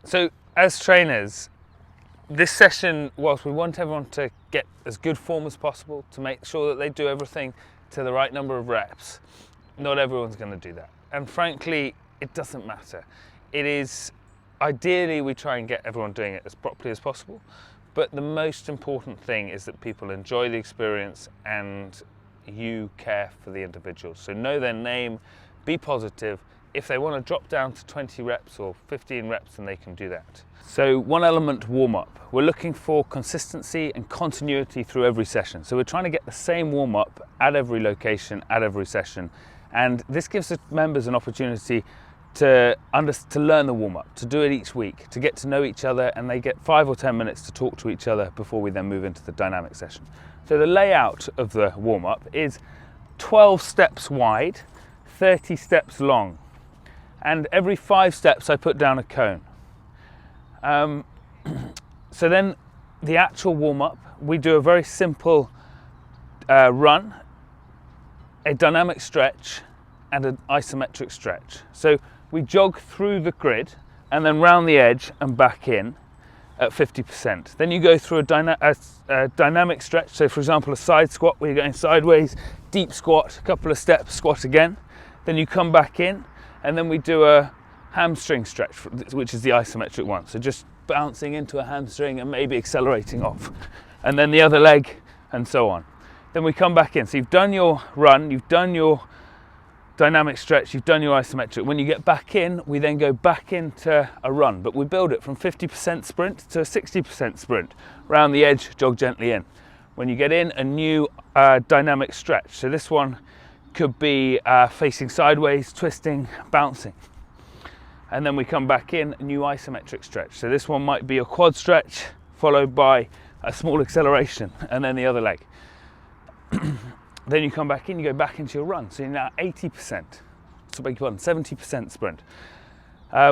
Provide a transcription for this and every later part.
So as trainers, this session, whilst we want everyone to get as good form as possible, to make sure that they do everything to the right number of reps, not everyone's going to do that. And frankly, it doesn't matter. It is, ideally we try and get everyone doing it as properly as possible, but the most important thing is that people enjoy the experience and you care for the individuals. So know their name, be positive. If they want to drop down to 20 reps or 15 reps, then they can do that. So one element, warm-up. We're looking for consistency and continuity through every session. So we're trying to get the same warm-up at every location, at every session. And this gives the members an opportunity to learn the warm-up, to do it each week, to get to know each other, and they get 5 or 10 minutes to talk to each other before we then move into the dynamic session. So the layout of the warm-up is 12 steps wide, 30 steps long. And every 5 steps I put down a cone. So then the actual warm-up, we do a very simple run, a dynamic stretch and an isometric stretch. So we jog through the grid and then round the edge and back in at 50%. Then you go through a dynamic stretch. So for example, a side squat where you're going sideways, deep squat, a couple of steps, squat again. Then you come back in and then we do a hamstring stretch, which is the isometric one. So just bouncing into a hamstring and maybe accelerating off. And then the other leg and so on. Then we come back in. So you've done your run, you've done your dynamic stretch, you've done your isometric. When you get back in, we then go back into a run, but we build it from 50% sprint to a 60% sprint. Round the edge, jog gently in. When you get in, a new dynamic stretch. So this one could be facing sideways, twisting, bouncing. And then we come back in, a new isometric stretch. So this one might be a quad stretch followed by a small acceleration and then the other leg. Then you come back in, you go back into your run. So you're now 80%, so beg your pardon, 70% sprint.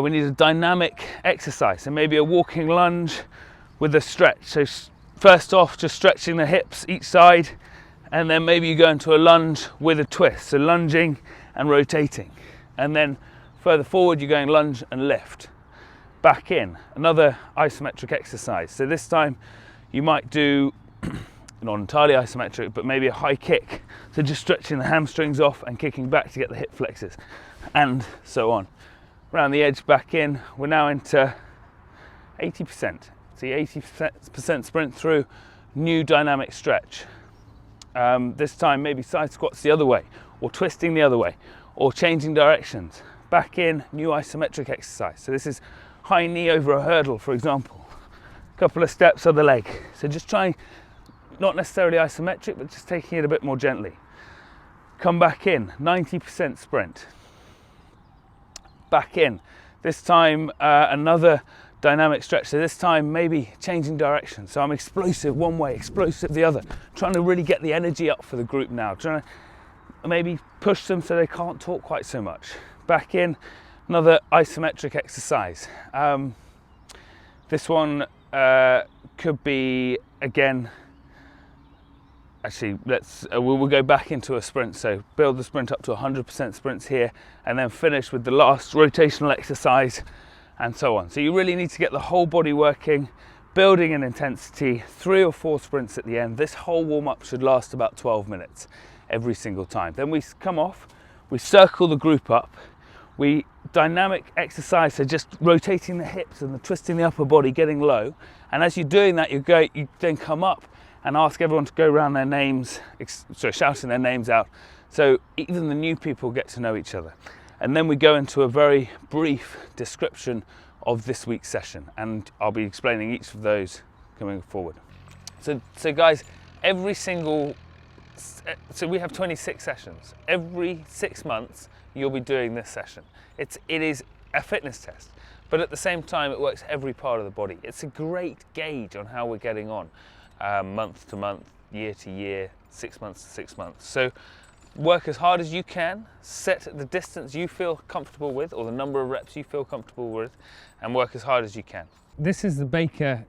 We need a dynamic exercise. So maybe a walking lunge with a stretch. So first off, just stretching the hips each side, and then maybe you go into a lunge with a twist. So lunging and rotating. And then further forward, you're going lunge and lift. Back in, another isometric exercise. So this time you might do, not entirely isometric, but maybe a high kick. So just stretching the hamstrings off and kicking back to get the hip flexors, and so on. Around the edge, back in, we're now into 80%. See, 80% sprint through, new dynamic stretch. This time maybe side squats the other way, or twisting the other way, or changing directions. Back in, new isometric exercise. So this is high knee over a hurdle, for example. A couple of steps other leg. So just trying, not necessarily isometric, but just taking it a bit more gently. Come back in, 90% sprint. Back in. This time another dynamic stretch. So this time maybe changing direction. So I'm explosive one way, explosive the other. Trying to really get the energy up for the group now. Trying to maybe push them so they can't talk quite so much. Back in, another isometric exercise. This one could be, again, actually we'll go back into a sprint. So build the sprint up to 100% sprints here, and then finish with the last rotational exercise, and so on. So you really need to get the whole body working, building in intensity, 3 or 4 sprints at the end. This whole warm-up should last about 12 minutes every single time. Then we come off, we circle the group up, we dynamic exercise, so just rotating the hips and the twisting the upper body, getting low. And as you're doing that, you then come up and ask everyone to go around their names, so shouting their names out, so even the new people get to know each other. And then we go into a very brief description of this week's session, and I'll be explaining each of those coming forward. So guys, so we have 26 sessions. Every 6 months, you'll be doing this session. It is a fitness test, but at the same time, it works every part of the body. It's a great gauge on how we're getting on, month to month, year to year, 6 months to 6 months. So work as hard as you can, set the distance you feel comfortable with, or the number of reps you feel comfortable with, and work as hard as you can. This is the Baker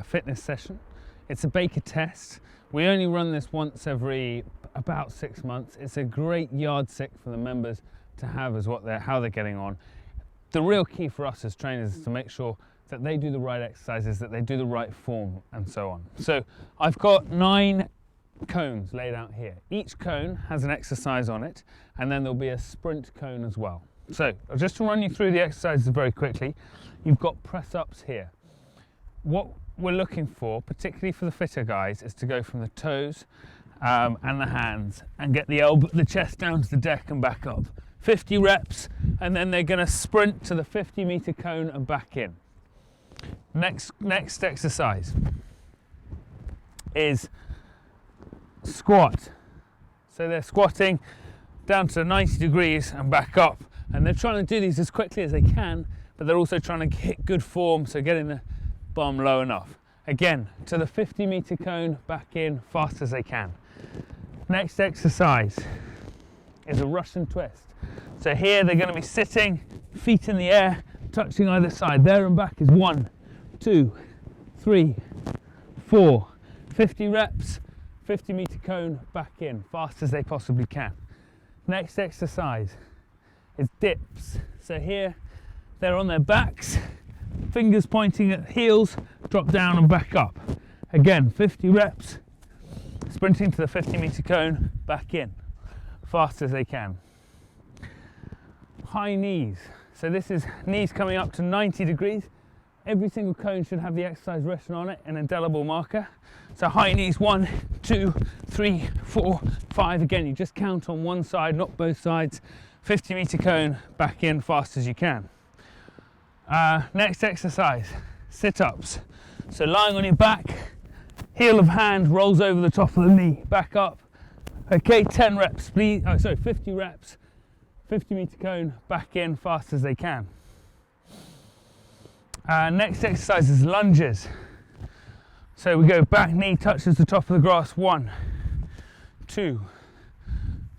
fitness session. It's a Baker test. We only run this once every about 6 months. It's a great yardstick for the members to have as how they're getting on. The real key for us as trainers is to make sure that they do the right exercises, that they do the right form, and so on. So I've got 9 cones laid out here. Each cone has an exercise on it, and then there'll be a sprint cone as well. So just to run you through the exercises very quickly, you've got press ups here. What we're looking for, particularly for the fitter guys, is to go from the toes and the hands and get the chest down to the deck and back up. 50 reps, and then they're going to sprint to the 50-meter cone and back in. Next exercise is squat. So they're squatting down to 90 degrees and back up, and they're trying to do these as quickly as they can, but they're also trying to hit good form, so getting the bum low enough. Again, to the 50-meter cone, back in, fast as they can. Next exercise is a Russian twist. So here they're going to be sitting, feet in the air, touching either side. There and back is 1, 2, 3, 4. 50 reps, 50-meter cone, back in, fast as they possibly can. Next exercise is dips. So here they're on their backs, fingers pointing at heels, drop down and back up. Again, 50 reps, sprinting to the 50-meter cone, back in, fast as they can. High knees. So this is knees coming up to 90 degrees. Every single cone should have the exercise written on it, an indelible marker. So high knees, 1, 2, 3, 4, 5. Again, you just count on one side, not both sides. 50-meter cone, back in, fast as you can. Next exercise, sit-ups. So lying on your back, heel of hand rolls over the top of the knee, back up. Okay, 10 reps, please. 50 reps, 50-meter cone, back in, fast as they can. Next exercise is lunges. So we go back knee touches the top of the grass. 1, 2,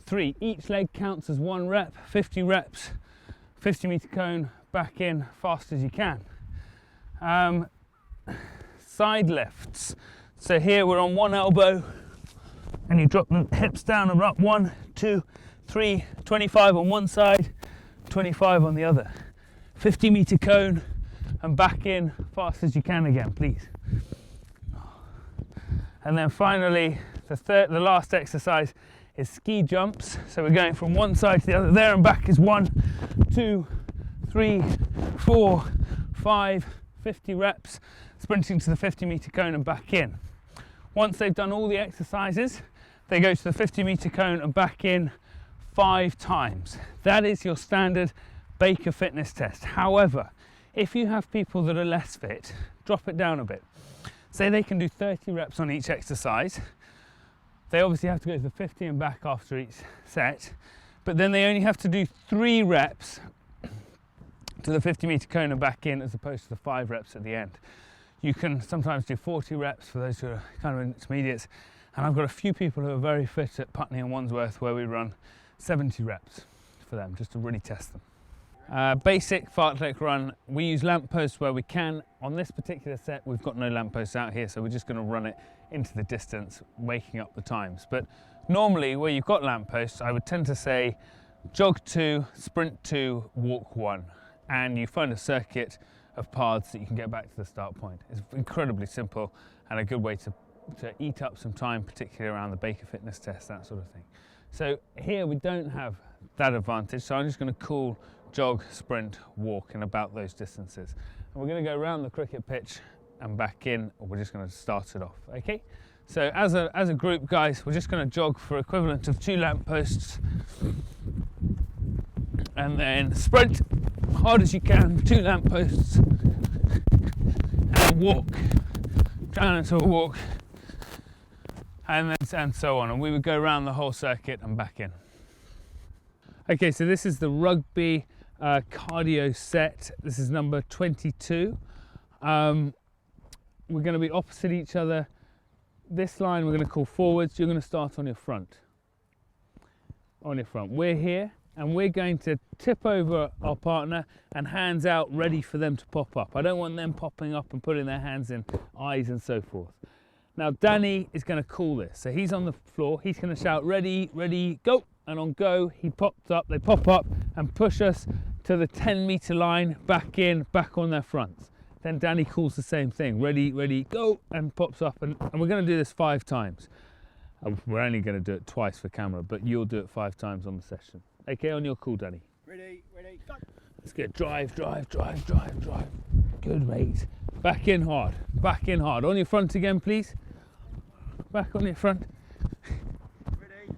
3. Each leg counts as 1 rep. 50 reps, 50-meter cone, back in, fast as you can. Side lifts. So here we're on one elbow, and you drop the hips down and up. 1, 2, 3. 25 on one side, 25 on the other. 50-meter cone, and back in, fast as you can again, please. And then finally, the last exercise is ski jumps. So we're going from one side to the other. There and back is 1, 2, 3, 4, 5, 50 reps, sprinting to the 50-meter cone and back in. Once they've done all the exercises, they go to the 50-meter cone and back in 5 times. That is your standard Baker fitness test. However, if you have people that are less fit, drop it down a bit. Say they can do 30 reps on each exercise. They obviously have to go to the 50 and back after each set, but then they only have to do 3 reps to the 50-meter cone and back in, as opposed to the 5 reps at the end. You can sometimes do 40 reps for those who are kind of intermediates, and I've got a few people who are very fit at Putney and Wandsworth where we run 70 reps for them, just to really test them. Basic fartlek run, we use lampposts where we can. On this particular set, we've got no lampposts out here, so we're just going to run it into the distance, making up the times. But normally, where you've got lampposts, I would tend to say jog 2, sprint 2, walk 1, and you find a circuit of paths that you can get back to the start point. It's incredibly simple and a good way to eat up some time, particularly around the Baker fitness test, that sort of thing. So here we don't have that advantage, so I'm just going to call jog, sprint, walk in about those distances. And we're going to go around the cricket pitch and back in, or we're just going to start it off, okay? So as a group, guys, we're just going to jog for equivalent of 2 lampposts, and then sprint hard as you can, 2 lampposts, and walk, down into a walk, and so on. And we would go around the whole circuit and back in. Okay, so this is the rugby cardio set. This is number 22. We're going to be opposite each other. This line we're going to call forwards. You're going to start on your front. We're here, and we're going to tip over our partner and hands out, ready for them to pop up. I don't want them popping up and putting their hands in eyes and so forth. Now Danny is going to call this. So he's on the floor. He's going to shout, ready, ready, go. And on go, he pops up, they pop up and push us to the 10-meter line, back in, back on their fronts. then Danny calls the same thing, ready, ready, go, and pops up, and we're going to do this 5 times. We're only going to do it twice for camera, but you'll do it 5 times on the session. Okay, on your call, Danny. Ready, ready, go. Let's get drive, drive, drive, drive, drive. Good, mate. Back in hard, back in hard. On your front again, please. Back on your front. Ready,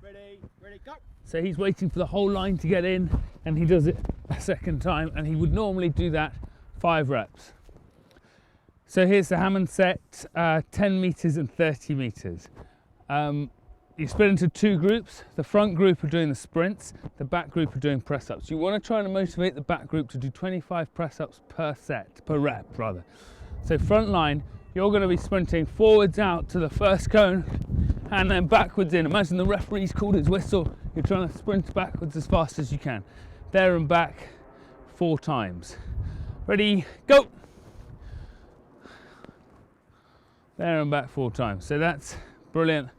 ready, ready, go. So he's waiting for the whole line to get in, and he does it a second time, and he would normally do that 5 reps. So here's the Hammond set, 10 meters and 30 meters. You split into 2 groups. The front group are doing the sprints, the back group are doing press-ups. You want to try and motivate the back group to do 25 press-ups per rep rather. So front line, you're going to be sprinting forwards out to the first cone and then backwards in. Imagine the referee's called his whistle. You're trying to sprint backwards as fast as you can. There and back 4 times. Ready, go! There and back 4 times. So that's brilliant.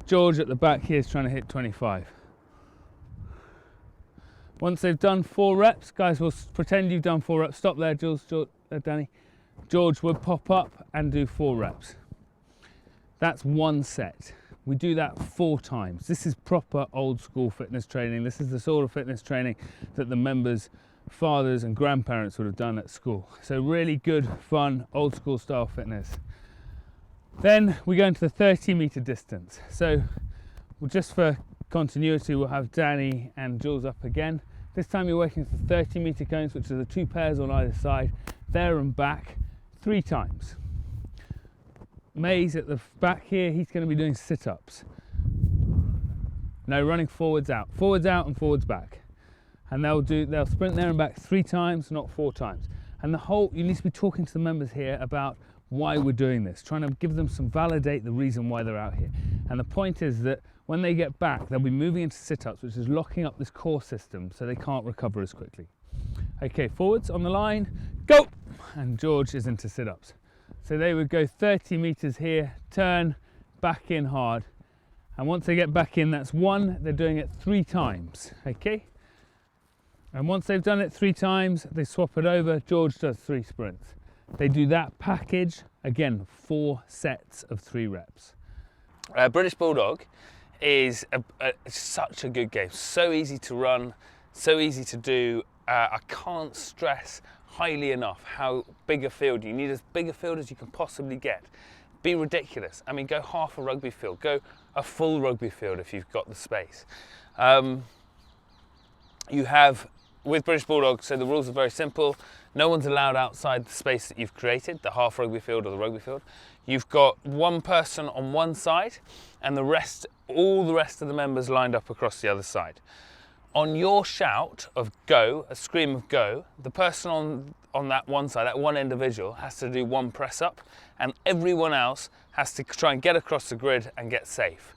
George at the back here is trying to hit 25. Once they've done 4 reps, guys, we'll pretend you've done 4 reps. Stop there, Danny. George would pop up and do 4 reps. That's 1 set. We do that 4 times. This is proper old school fitness training. This is the sort of fitness training that the members' fathers and grandparents would have done at school. So really good, fun, old school style fitness. Then we go into the 30-meter distance. So just for continuity, we'll have Danny and Jules up again. This time you're working with the 30-meter cones, which are the 2 pairs on either side, there and back 3 times. Maze at the back here, he's going to be doing sit-ups. No, running forwards out and forwards back. And they'll sprint there and back 3 times, not 4 times. And you need to be talking to the members here about why we're doing this, trying to give them validate the reason why they're out here. And the point is that when they get back, they'll be moving into sit-ups, which is locking up this core system so they can't recover as quickly. Okay, forwards on the line, go! And George is into sit-ups. So they would go 30 meters here, turn, back in hard. And once they get back in, that's 1, they're doing it 3 times, okay? And once they've done it 3 times, they swap it over, George does 3 sprints. They do that package, again, 4 sets of 3 reps. British Bulldog is such a good game, so easy to run, so easy to do. I can't stress highly enough how big a field you need, as big a field as you can possibly get. Be ridiculous. I mean, go half a rugby field, go a full rugby field if you've got the space. You have, with British Bulldog, so the rules are very simple. No one's allowed outside the space that you've created, the half rugby field or the rugby field. You've got 1 person on one side and all the rest of the members lined up across the other side. On your shout of go, a scream of go, the person on that one side, that one individual, has to do 1 press up, and everyone else has to try and get across the grid and get safe.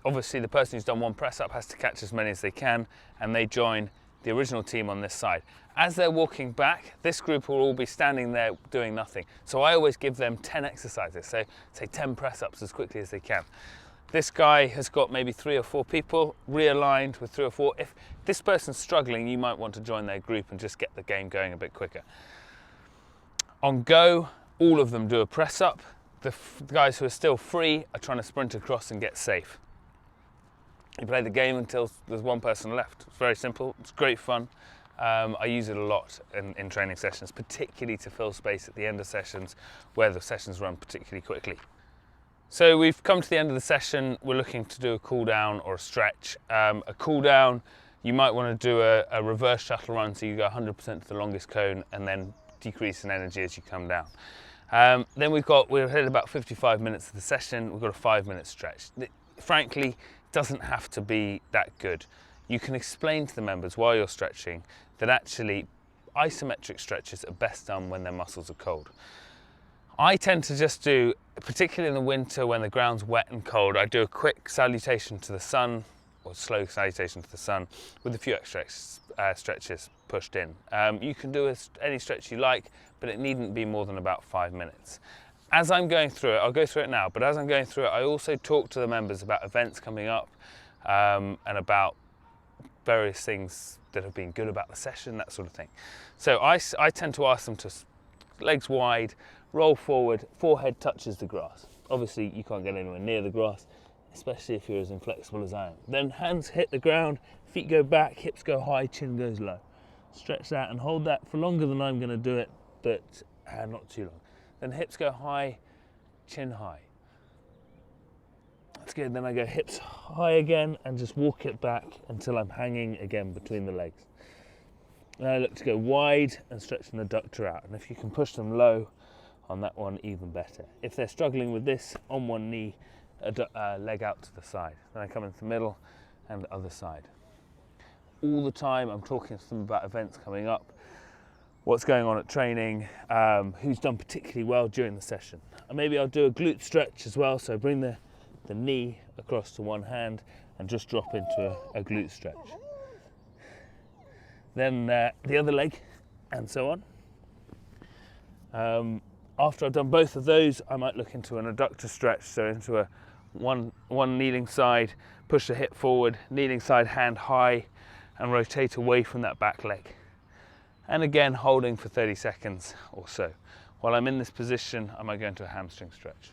Obviously the person who's done 1 press up has to catch as many as they can, and they join the original team on this side. As they're walking back, this group will all be standing there doing nothing. So I always give them 10 exercises, so say 10 press ups as quickly as they can. This guy has got maybe 3 or 4 people realigned with 3 or 4. If this person's struggling, you might want to join their group and just get the game going a bit quicker. On go, all of them do a press up. The guys who are still free are trying to sprint across and get safe. You play the game until there's 1 person left. It's very simple, it's great fun. I use it a lot in training sessions, particularly to fill space at the end of sessions where the sessions run particularly quickly. So we've come to the end of the session. We're looking to do a cool down or a stretch. A cool down, you might want to do a reverse shuttle run, so you go 100% to the longest cone and then decrease in energy as you come down. Then we're hit about 55 minutes of the session. We've got a 5-minute stretch. Frankly, doesn't have to be that good. You can explain to the members while you're stretching that actually isometric stretches are best done when their muscles are cold. I tend to just do, particularly in the winter when the ground's wet and cold, I do a quick salutation to the sun, or slow salutation to the sun, with a few extra stretches pushed in. You can do any stretch you like, but it needn't be more than about 5 minutes. As I'm going through it, I'll go through it now, but as I'm going through it, I also talk to the members about events coming up and about various things that have been good about the session, that sort of thing. So I tend to ask them to legs wide, roll forward, forehead touches the grass. Obviously you can't get anywhere near the grass, especially if you're as inflexible as I am. Then hands hit the ground, feet go back, hips go high, chin goes low. Stretch that and hold that for longer than I'm going to do it, but not too long. Then hips go high, chin high. That's good. Then I go hips high again and just walk it back until I'm hanging again between the legs. And I look to go wide and stretching the adductor out. And if you can push them low on that one, even better. If they're struggling with this, on one knee, leg out to the side. Then I come into the middle and the other side. All the time I'm talking to them about events coming up, what's going on at training, who's done particularly well during the session. And maybe I'll do a glute stretch as well, so bring the knee across to one hand and just drop into a glute stretch. Then the other leg, and so on. After I've done both of those, I might look into an adductor stretch, so into a one kneeling side, push the hip forward, kneeling side, hand high, and rotate away from that back leg. And again, holding for 30 seconds or so. While I'm in this position, I might go into a hamstring stretch.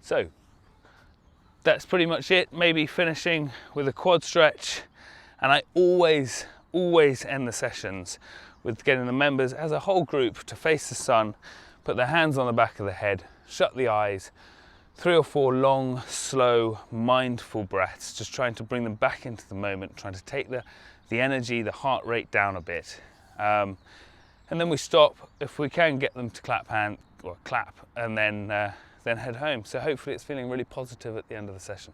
So that's pretty much it. Maybe finishing with a quad stretch. And I always end the sessions with getting the members as a whole group to face the sun, put their hands on the back of the head, shut the eyes, 3 or 4 long, slow, mindful breaths, just trying to bring them back into the moment, trying to take the energy, the heart rate down a bit. And then we stop, if we can get them to clap, and then head home. So hopefully it's feeling really positive at the end of the session.